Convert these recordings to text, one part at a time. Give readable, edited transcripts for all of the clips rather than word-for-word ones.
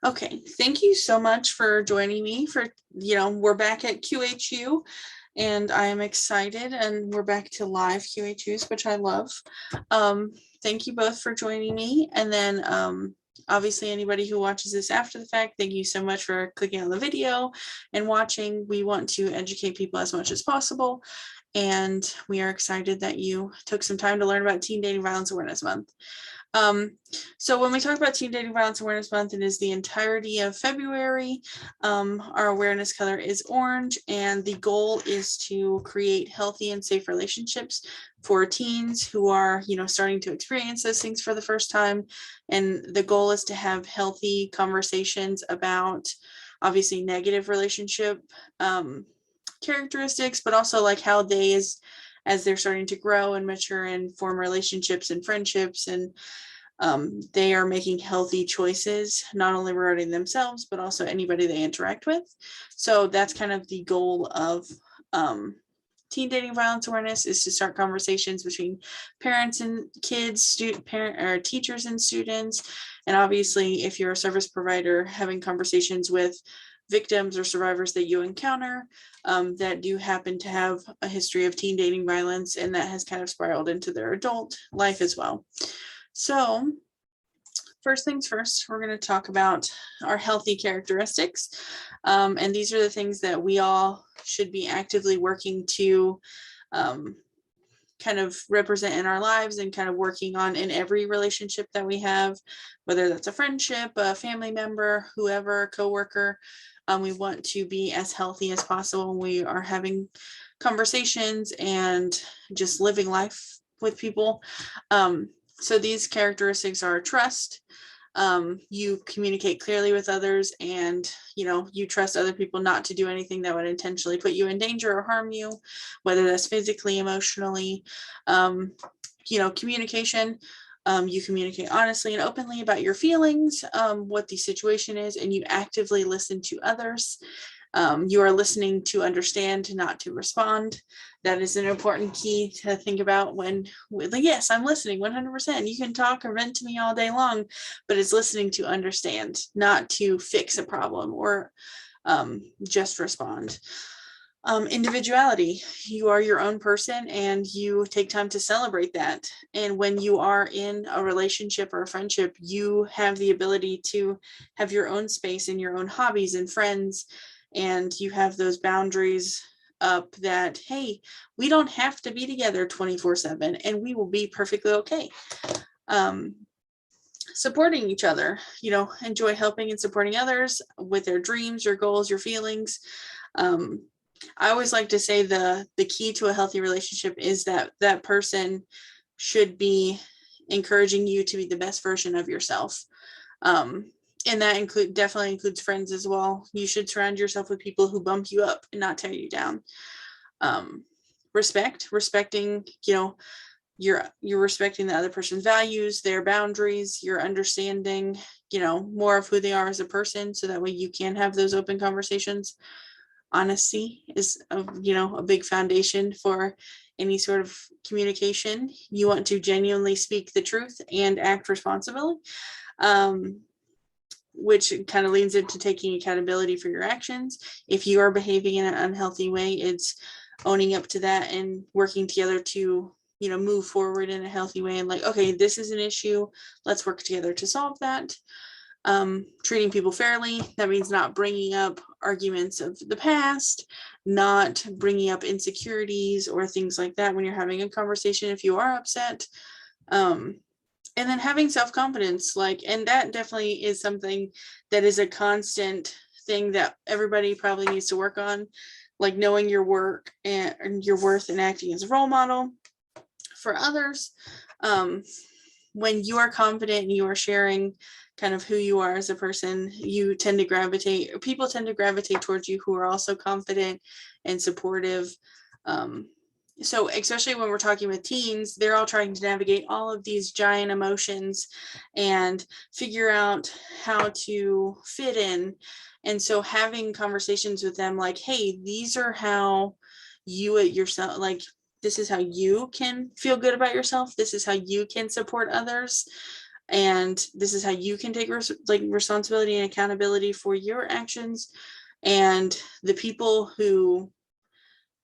Okay, thank you so much for joining me for, we're back at QHU and I am excited and we're back to live QHUs, which I love. Um, Thank you both for joining me. And then obviously anybody who watches this after the fact, thank you so much for clicking on the video and watching. We want to educate people as much as possible. And we are excited that you took some time to learn about Teen Dating Violence Awareness Month. Um, so when we talk about Teen Dating Violence Awareness Month, it is the entirety of February. Our awareness color is orange, and the goal is to create healthy and safe relationships for teens who are, starting to experience those things for the first time. And the goal is to have healthy conversations about obviously negative relationship characteristics, but also like how they as they're starting to grow and mature and form relationships and friendships, and they are making healthy choices, not only regarding themselves, but also anybody they interact with. So that's kind of the goal of teen dating violence awareness, is to start conversations between parents and kids, parent or teachers and students. And obviously, if you're a service provider, having conversations with victims or survivors that you encounter that do happen to have a history of teen dating violence, and that has kind of spiraled into their adult life as well. So first things first, we're going to talk about our healthy characteristics. And these are the things that we all should be actively working to kind of represent in our lives and kind of working on in every relationship that we have, whether that's a friendship, a family member, whoever, a coworker. We want to be as healthy as possible when we are having conversations and just living life with people. So these characteristics are trust. You communicate clearly with others, and you trust other people not to do anything that would intentionally put you in danger or harm you, whether that's physically, emotionally. Communication. You communicate honestly and openly about your feelings, what the situation is, and you actively listen to others. You are listening to understand, not to respond. That is an important key to think about when, yes, I'm listening 100%. You can talk or vent to me all day long, but it's listening to understand, not to fix a problem or just respond. Individuality. You are your own person and you take time to celebrate that. And when you are in a relationship or a friendship, you have the ability to have your own space and your own hobbies and friends, and you have those boundaries up that, hey, we don't have to be together 24/7 and we will be perfectly okay. Supporting each other, enjoy helping and supporting others with their dreams, your goals, your feelings. I always like to say the key to a healthy relationship is that that person should be encouraging you to be the best version of yourself. And that definitely includes friends as well. You should surround yourself with people who bump you up and not tear you down. Respecting, you're respecting the other person's values, their boundaries, you're understanding, more of who they are as a person, so that way you can have those open conversations. Honesty is a big foundation for any sort of communication. You want to genuinely speak the truth and act responsibly, which kind of leans into taking accountability for your actions. If you are behaving in an unhealthy way, it's owning up to that and working together to move forward in a healthy way, and like, okay, this is an issue, let's work together to solve that. Treating people fairly. That means not bringing up arguments of the past, not bringing up insecurities or things like that when you're having a conversation if you are upset. And then having self-confidence, and that definitely is something that is a constant thing that everybody probably needs to work on, like knowing your work and your worth and acting as a role model for others. When you are confident and you are sharing kind of who you are as a person, people tend to gravitate towards you who are also confident and supportive. So especially when we're talking with teens, they're all trying to navigate all of these giant emotions and figure out how to fit in. And so having conversations with them like, hey, these are how you yourself, like, this is how you can feel good about yourself. This is how you can support others. and this is how you can take responsibility and accountability for your actions. And the people who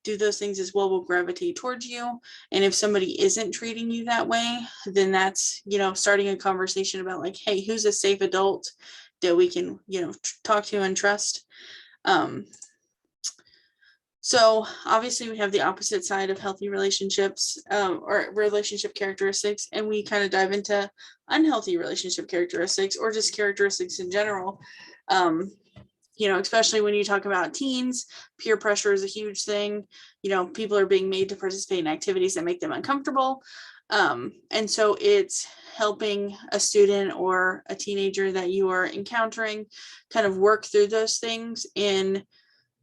do those things as well will gravitate towards you. And if somebody isn't treating you that way, then that's, starting a conversation about like, hey, who's a safe adult that we can, talk to and trust. So obviously we have the opposite side of healthy relationships, or relationship characteristics, and we kind of dive into unhealthy relationship characteristics or just characteristics in general. Especially when you talk about teens, peer pressure is a huge thing. People are being made to participate in activities that make them uncomfortable. And so it's helping a student or a teenager that you are encountering kind of work through those things in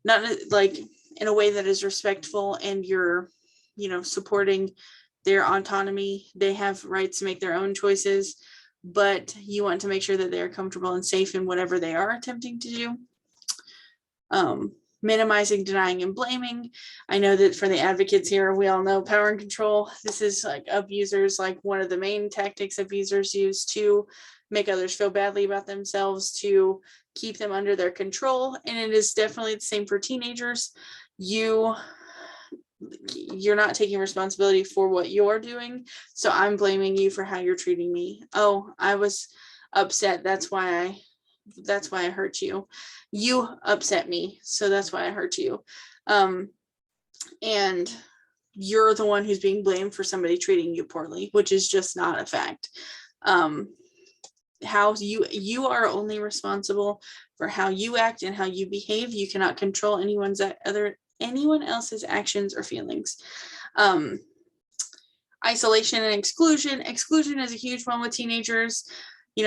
not like in a way that is respectful, and you're, supporting their autonomy. They have rights to make their own choices, but you want to make sure that they're comfortable and safe in whatever they are attempting to do. Minimizing, denying, and blaming. I know that for the advocates here, we all know power and control. This is like abusers, like one of the main tactics abusers use to make others feel badly about themselves, to keep them under their control. And it is definitely the same for teenagers. You're not taking responsibility for what you're doing, so I'm blaming you for how you're treating me. Oh, I was upset, that's why I hurt you. You upset me, so that's why I hurt you. And you're the one who's being blamed for somebody treating you poorly, which is just not a fact. How you are only responsible for how you act and how you behave. You cannot control anyone else's actions or feelings. Isolation and exclusion. Exclusion is a huge one with teenagers.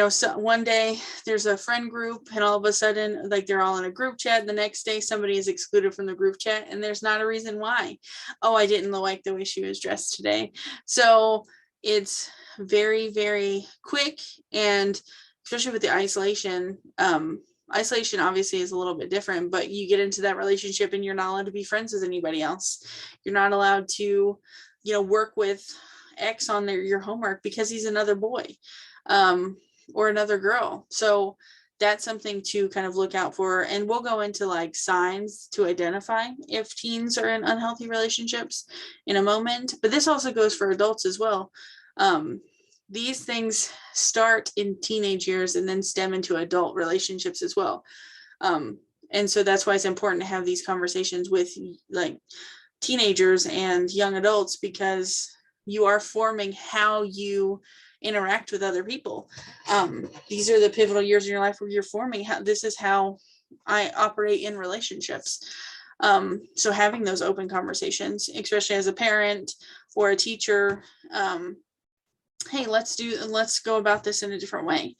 So one day there's a friend group and all of a sudden, like, they're all in a group chat. The next day somebody is excluded from the group chat and there's not a reason why. Oh, I didn't like the way she was dressed today. So it's very, very quick. And especially with the isolation, isolation obviously is a little bit different, but you get into that relationship and you're not allowed to be friends with anybody else. You're not allowed to, work with X on your homework because he's another boy. Or another girl. So that's something to kind of look out for. And we'll go into like signs to identify if teens are in unhealthy relationships in a moment, but this also goes for adults as well. These things start in teenage years and then stem into adult relationships as well. And so that's why it's important to have these conversations with like teenagers and young adults, because you are forming how you interact with other people. These are the pivotal years in your life where you're forming this is how I operate in relationships. So having those open conversations, especially as a parent or a teacher, hey, let's go about this in a different way.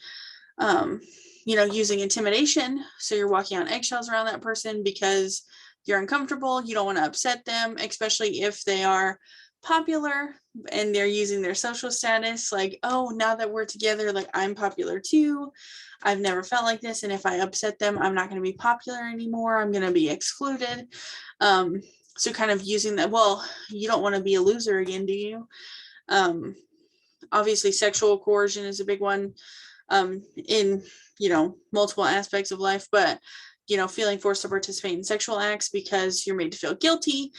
Using intimidation. So you're walking on eggshells around that person because you're uncomfortable. You don't want to upset them, especially if they are popular and they're using their social status, like, oh, now that we're together, like, I'm popular too. I've never felt like this, and if I upset them, I'm not going to be popular anymore. I'm going to be excluded. So kind of using that. Well, you don't want to be a loser again, do you? Obviously sexual coercion is a big one, in multiple aspects of life, but feeling forced to participate in sexual acts because you're made to feel guilty.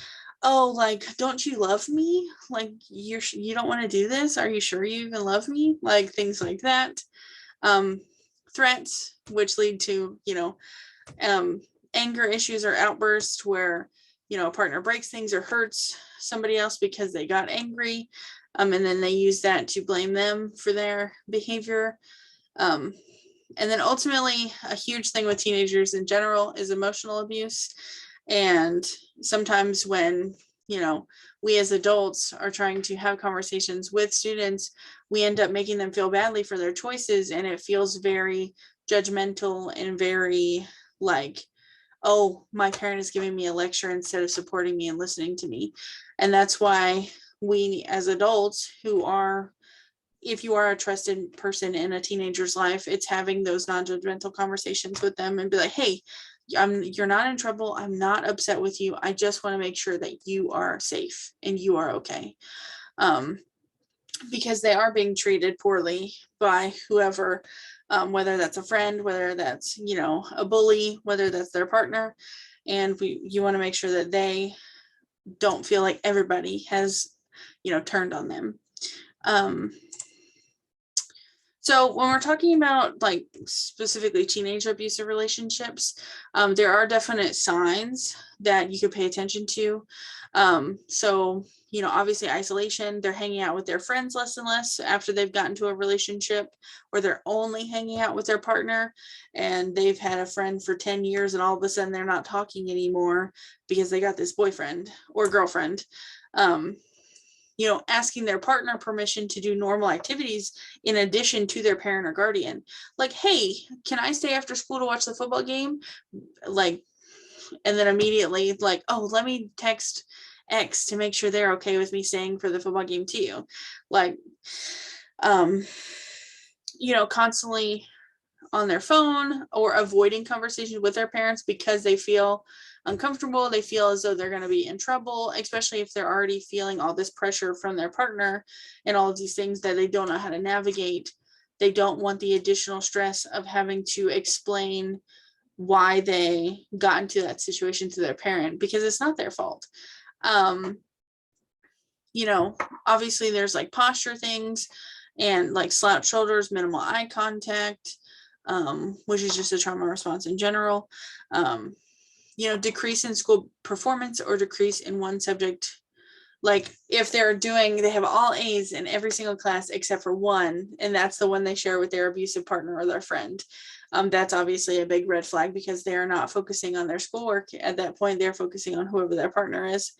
Oh, like, don't you love me? Like, you don't want to do this? Are you sure you even love me? Like, things like that. Threats, which lead to, anger issues or outbursts where, a partner breaks things or hurts somebody else because they got angry. And then they use that to blame them for their behavior. And then ultimately, a huge thing with teenagers in general is emotional abuse. And sometimes when, we as adults are trying to have conversations with students, we end up making them feel badly for their choices. And it feels very judgmental and very like, oh, my parent is giving me a lecture instead of supporting me and listening to me. And that's why we as adults if you are a trusted person in a teenager's life, it's having those non-judgmental conversations with them and be like, hey, you're not in trouble. I'm not upset with you. I just want to make sure that you are safe and you are okay. because they are being treated poorly by whoever, whether that's a friend, whether that's, a bully, whether that's their partner. And you want to make sure that they don't feel like everybody has, turned on them. So when we're talking about like specifically teenage abusive relationships, there are definite signs that you could pay attention to. So, obviously isolation, they're hanging out with their friends less and less after they've gotten to a relationship, or they're only hanging out with their partner, and they've had a friend for 10 years and all of a sudden they're not talking anymore because they got this boyfriend or girlfriend. Asking their partner permission to do normal activities in addition to their parent or guardian. Like, hey, can I stay after school to watch the football game? Like, and then immediately like, oh, let me text X to make sure they're okay with me staying for the football game too. Like, constantly on their phone or avoiding conversations with their parents because they feel uncomfortable. They feel as though they're going to be in trouble, especially if they're already feeling all this pressure from their partner and all of these things that they don't know how to navigate. They don't want the additional stress of having to explain why they got into that situation to their parent, because it's not their fault. Obviously there's like posture things and like slouched shoulders, minimal eye contact, which is just a trauma response in general. Decrease in school performance or decrease in one subject. Like if they have all A's in every single class except for one, and that's the one they share with their abusive partner or their friend. That's obviously a big red flag because they're not focusing on their schoolwork at that point. They're focusing on whoever their partner is.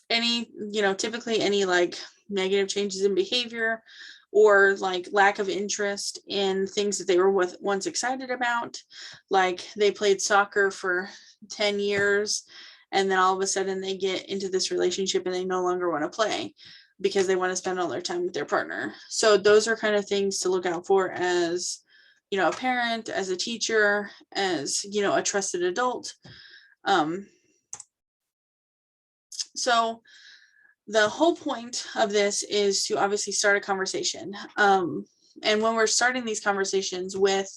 Typically any like negative changes in behavior or like lack of interest in things that they were once excited about. Like they played soccer for 10 years and then all of a sudden they get into this relationship and they no longer want to play because they want to spend all their time with their partner. So those are kind of things to look out for as, a parent, as a teacher, as, a trusted adult. So the whole point of this is to obviously start a conversation. And when we're starting these conversations with,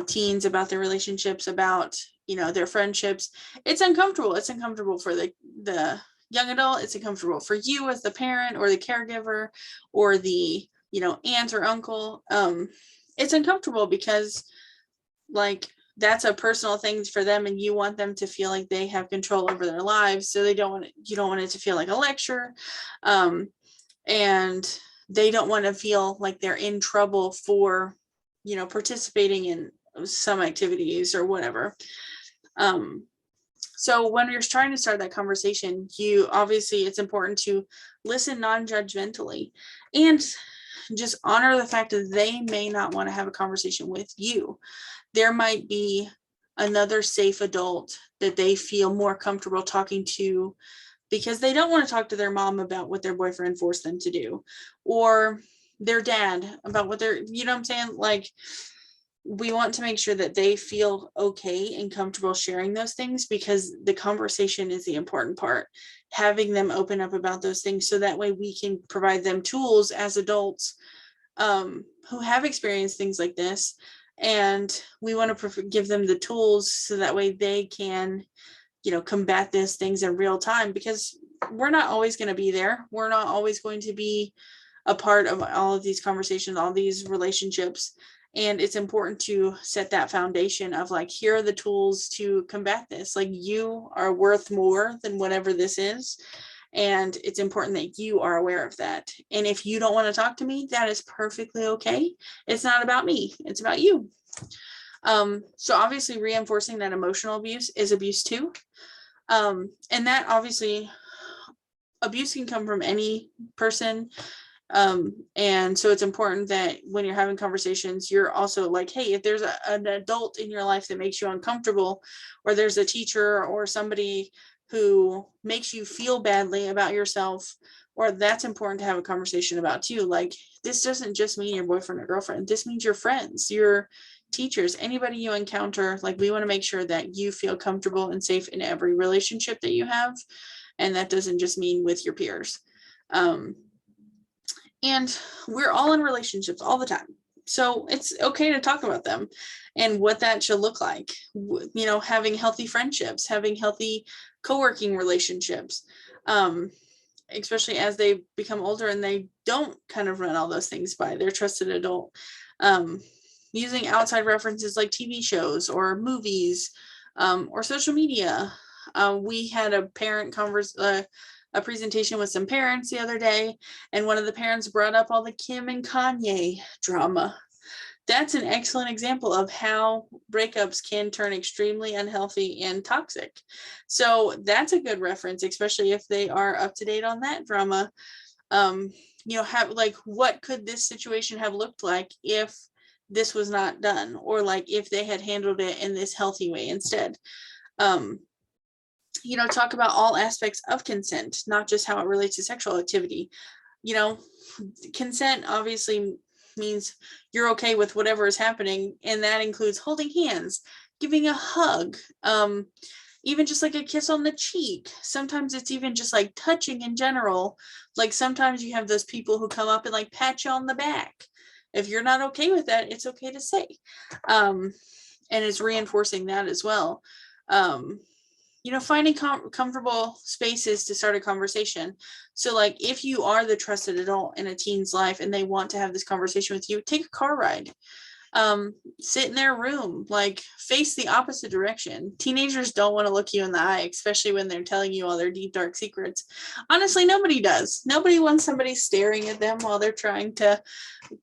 teens about their relationships, about, their friendships, it's uncomfortable. It's uncomfortable for the young adult. It's uncomfortable for you as the parent or the caregiver or the, aunt or uncle. It's uncomfortable because like that's a personal thing for them and you want them to feel like they have control over their lives. So you don't want it to feel like a lecture. And they don't want to feel like they're in trouble for, participating in some activities or whatever. So when you're trying to start that conversation, it's important to listen non-judgmentally and just honor the fact that they may not want to have a conversation with you. There might be another safe adult that they feel more comfortable talking to because they don't want to talk to their mom about what their boyfriend forced them to do, or their dad about what they're, what I'm saying? Like, we want to make sure that they feel okay and comfortable sharing those things because the conversation is the important part. Having them open up about those things so that way we can provide them tools as adults who have experienced things like this. And we want to give them the tools so that way they can, combat these things in real time, because we're not always going to be there. We're not always going to be a part of all of these conversations, all these relationships. And it's important to set that foundation of like, here are the tools to combat this. Like, you are worth more than whatever this is. And it's important that you are aware of that. And if you don't want to talk to me, that is perfectly okay. It's not about me. It's about you. So obviously reinforcing that emotional abuse is abuse too. And that obviously abuse can come from any person. And so it's important that when you're having conversations, you're also like, hey, if there's an adult in your life that makes you uncomfortable, or there's a teacher or somebody who makes you feel badly about yourself, or that's important to have a conversation about too. Like, this doesn't just mean your boyfriend or girlfriend. This means your friends, your teachers, anybody you encounter. Like, we want to make sure that you feel comfortable and safe in every relationship that you have. And that doesn't just mean with your peers. And we're all in relationships all the time. So it's okay to talk about them and what that should look like. Having healthy friendships, having healthy co-working relationships, especially as they become older and they don't kind of run all those things by their trusted adult. Using outside references like TV shows or movies, or social media. We had a a presentation with some parents the other day, and one of the parents brought up all the Kim and Kanye drama. That's an excellent example of how breakups can turn extremely unhealthy and toxic. So that's a good reference, especially if they are up to date on that drama. Have like, what could this situation have looked like if this was not done, or like if they had handled it in this healthy way instead. Talk about all aspects of consent, not just how it relates to sexual activity. Consent obviously means you're okay with whatever is happening, and that includes holding hands, giving a hug, even just like a kiss on the cheek. Sometimes it's even just like touching in general. Like sometimes you have those people who come up and like pat you on the back. If you're not okay with that, it's okay to say. And it's reinforcing that as well. Finding comfortable spaces to start a conversation. So like if you are the trusted adult in a teen's life and they want to have this conversation with you, take a car ride. Sit in their room, like face the opposite direction. Teenagers don't want to look you in the eye, especially when they're telling you all their deep, dark secrets. Honestly, nobody does. Nobody wants somebody staring at them while they're trying to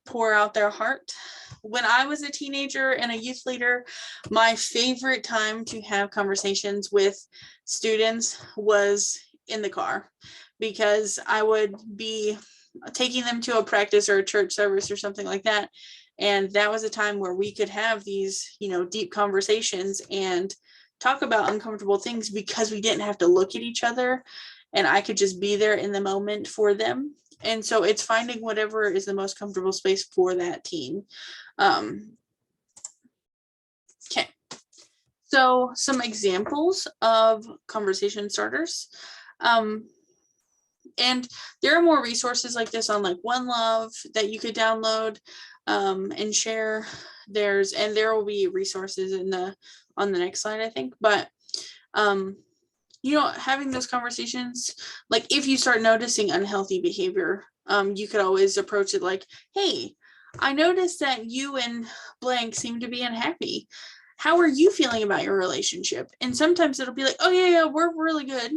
pour out their heart. When I was a teenager and a youth leader, my favorite time to have conversations with students was in the car, because I would be taking them to a practice or a church service or something like that. And that was a time where we could have these, deep conversations and talk about uncomfortable things, because we didn't have to look at each other and I could just be there in the moment for them. And so it's finding whatever is the most comfortable space for that teen. Okay. So some examples of conversation starters. And there are more resources like this on like One Love that you could download and share. There will be resources on the next slide, I think. But having those conversations, like if you start noticing unhealthy behavior, you could always approach it like, hey, I noticed that you and blank seem to be unhappy. How are you feeling about your relationship? And sometimes it'll be like, oh yeah, we're really good.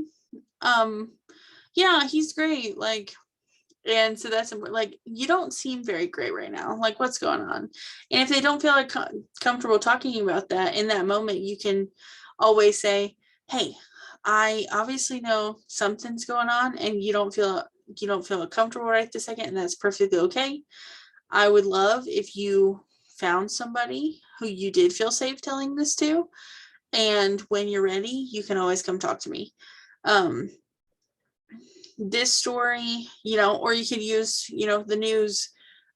Yeah, he's great. Like, and so that's like, you don't seem very great right now. Like, what's going on? And if they don't feel like comfortable talking about that in that moment, you can always say, hey, I obviously know something's going on and you don't feel comfortable right this second, and that's perfectly okay. I would love if you found somebody who you did feel safe telling this to, and when you're ready, you can always come talk to me. This story, or you could use, the news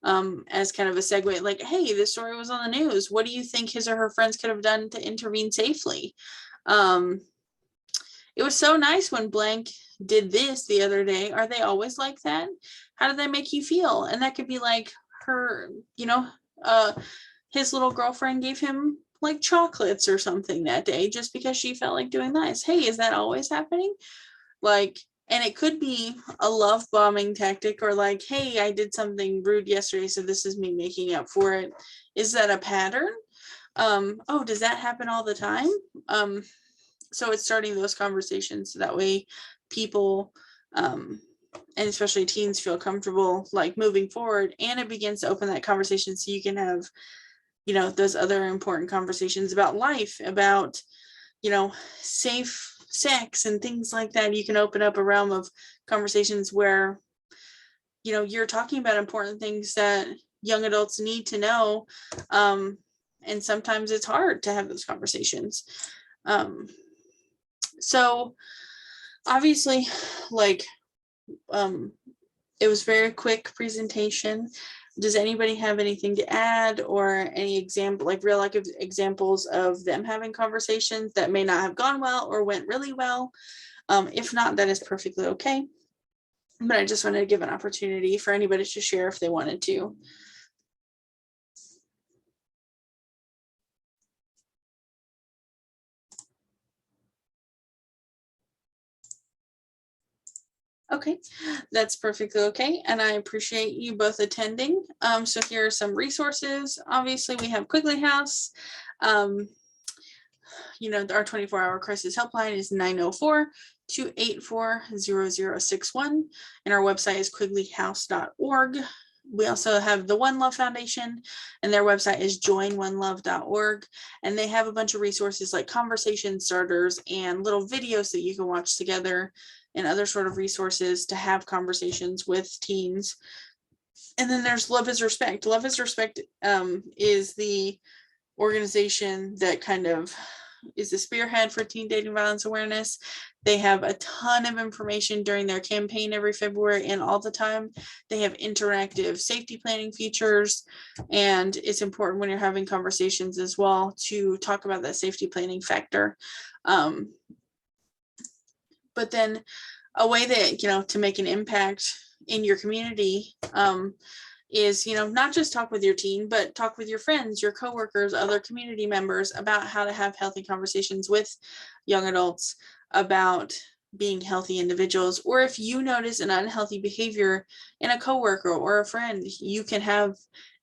as kind of a segue, like, hey, this story was on the news. What do you think his or her friends could have done to intervene safely? It was so nice when blank did this the other day. Are they always like that? How did they make you feel? And that could be like her, his little girlfriend gave him like chocolates or something that day just because she felt like doing nice. Hey, is that always happening? Like, and it could be a love bombing tactic, or like, hey, I did something rude yesterday, so this is me making up for it. Is that a pattern? Oh, does that happen all the time? So it's starting those conversations so that way people, and especially teens, feel comfortable like moving forward, and it begins to open that conversation so you can have, those other important conversations about life, about, safe sex and things like that. You can open up a realm of conversations where, you're talking about important things that young adults need to know. And sometimes it's hard to have those conversations. So obviously, like, it was very quick presentation. Does anybody have anything to add, or any example, like real life examples of them having conversations that may not have gone well or went really well? If not, that is perfectly okay. but I just wanted to give an opportunity for anybody to share if they wanted to. Okay, that's perfectly okay. And I appreciate you both attending. So here are some resources. Obviously, we have Quigley House. You know, our 24-hour crisis helpline is 904-284-0061. And our website is quigleyhouse.org. We also have the One Love Foundation, and their website is joinonelove.org. And they have a bunch of resources like conversation starters and little videos that you can watch together and other sort of resources to have conversations with teens. And then there's Love is Respect. Love is Respect is the organization that kind of is the spearhead for teen dating violence awareness. They have a ton of information during their campaign every February and all the time. They have interactive safety planning features, and it's important when you're having conversations as well to talk about that safety planning factor. But then a way that, you know, to make an impact in your community is, you know, not just talk with your teen, but talk with your friends, your coworkers, other community members about how to have healthy conversations with young adults about being healthy individuals. Or if you notice an unhealthy behavior in a coworker or a friend, you can have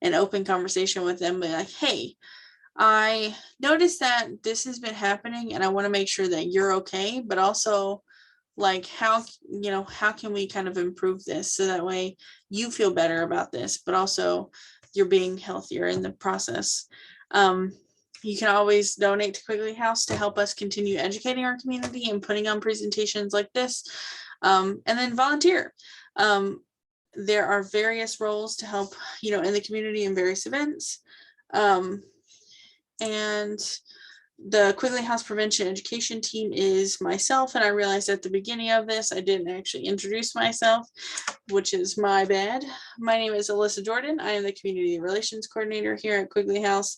an open conversation with them, like, hey, I noticed that this has been happening and I want to make sure that you're okay, but also like how, you know, how can we kind of improve this so that way you feel better about this, but also you're being healthier in the process. You can always donate to Quigley House to help us continue educating our community and putting on presentations like this, and then volunteer. There are various roles to help, you know, in the community in various events, and the Quigley House Prevention Education Team is myself, and I realized at the beginning of this, I didn't actually introduce myself, which is my bad. My name is Alyssa Jordan. I am the Community Relations Coordinator here at Quigley House,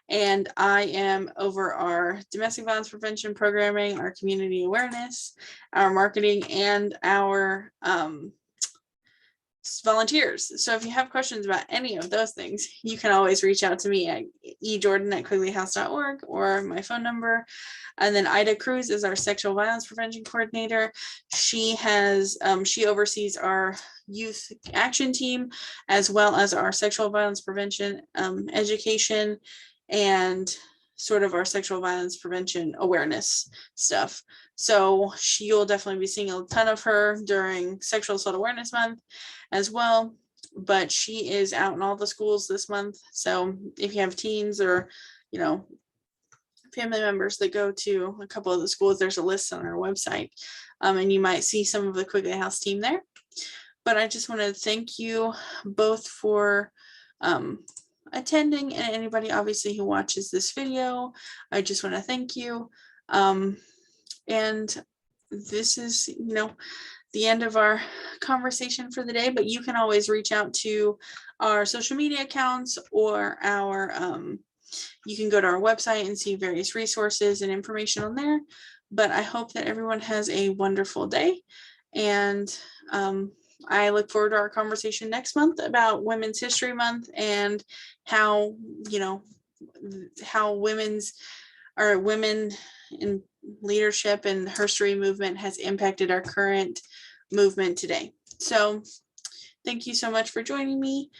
and I am over our domestic violence prevention programming, our community awareness, our marketing, and our volunteers. So if you have questions about any of those things, you can always reach out to me at ejordan@quigleyhouse.org or my phone number. And then Ida Cruz is our sexual violence prevention coordinator. She has she oversees our youth action team as well as our sexual violence prevention education and sort of our sexual violence prevention awareness stuff. So you'll definitely be seeing a ton of her during Sexual Assault Awareness Month as well, but she is out in all the schools this month. So if you have teens or, you know, family members that go to a couple of the schools, there's a list on our website, and you might see some of the Quigley House team there. But I just want to thank you both for attending, and anybody obviously who watches this video, I just want to thank you. And this is, you know, the end of our conversation for the day, but you can always reach out to our social media accounts or our, you can go to our website and see various resources and information on there. But I hope that everyone has a wonderful day. And I look forward to our conversation next month about Women's History Month and how, you know, how women in leadership and history movement has impacted our current movement today. So thank you so much for joining me,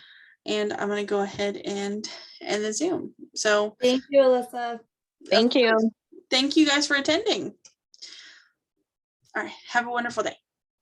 and I'm going to go ahead and end the Zoom. So thank you, Alyssa. Thank you. Thank you guys for attending. All right, have a wonderful day.